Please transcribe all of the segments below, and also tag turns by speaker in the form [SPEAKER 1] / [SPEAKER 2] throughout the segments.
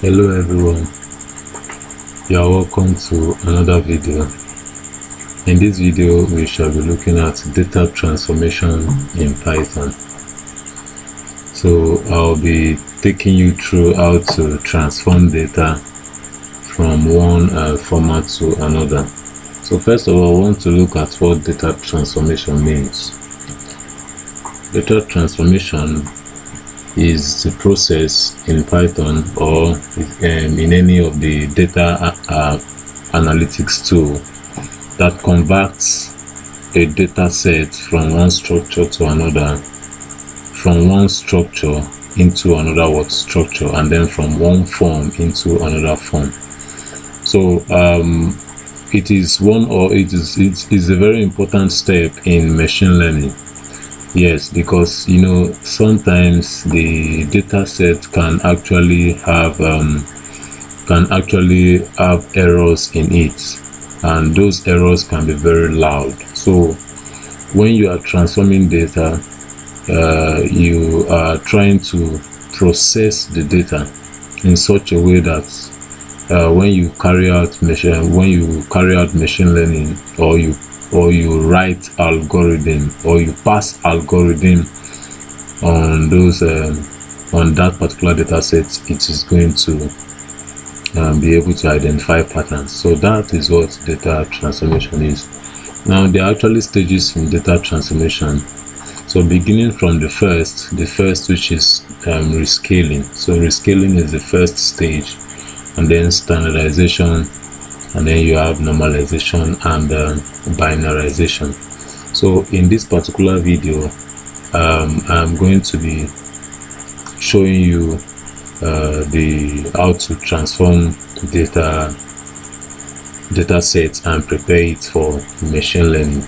[SPEAKER 1] Hello everyone, you are welcome to another video. In this video we shall be looking at data transformation in Python. So I'll be taking you through how to transform data from one format to another. So first of all, I want to look at what data transformation means. Data transformation is the process in Python or in any of the data analytics tool that converts a data set from one structure to another, from one structure into another structure, and then from one form into another form. So it is a very important step in machine learning. Yes, because sometimes the data set can actually have errors in it, and those errors can be very loud. So when you are transforming data, you are trying to process the data in such a way that when you carry out machine learning, or you write algorithm, or you pass algorithm on those on that particular data set, it is going to be able to identify patterns. So that is what data transformation is. Now there are actually stages in data transformation. So beginning from the first which is rescaling. So rescaling is the first stage, and then standardization, and then you have normalization and binarization. So in this particular video, I'm going to be showing you how to transform data sets and prepare it for machine learning.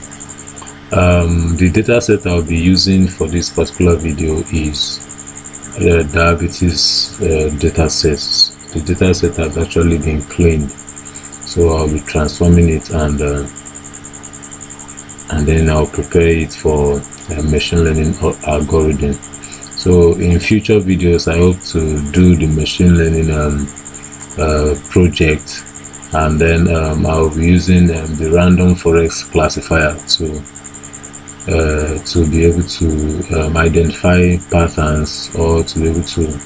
[SPEAKER 1] The data set I'll be using for this particular video is diabetes data sets. The data set has actually been cleaned, so I'll be transforming it, and then I'll prepare it for a machine learning algorithm. So in future videos, I hope to do the machine learning project, and then I'll be using the random forest classifier to be able to identify patterns, or to be able to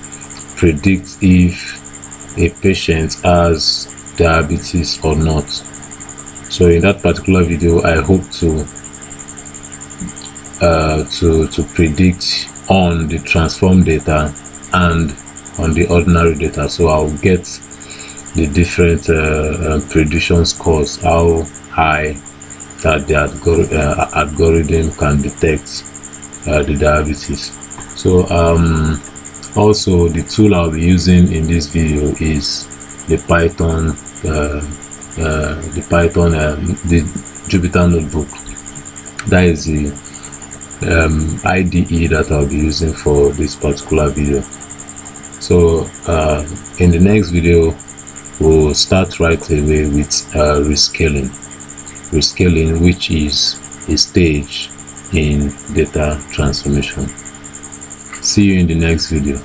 [SPEAKER 1] predict if a patient has diabetes or not. So in that particular video, I hope to predict on the transform data and on the ordinary data. So I'll get the different prediction scores, how high that the algorithm can detect the diabetes. So also the tool I'll be using in this video is the Jupyter Notebook. That is the IDE that I'll be using for this particular video. So in the next video, we'll start right away with rescaling, which is a stage in data transformation. See you in the next video.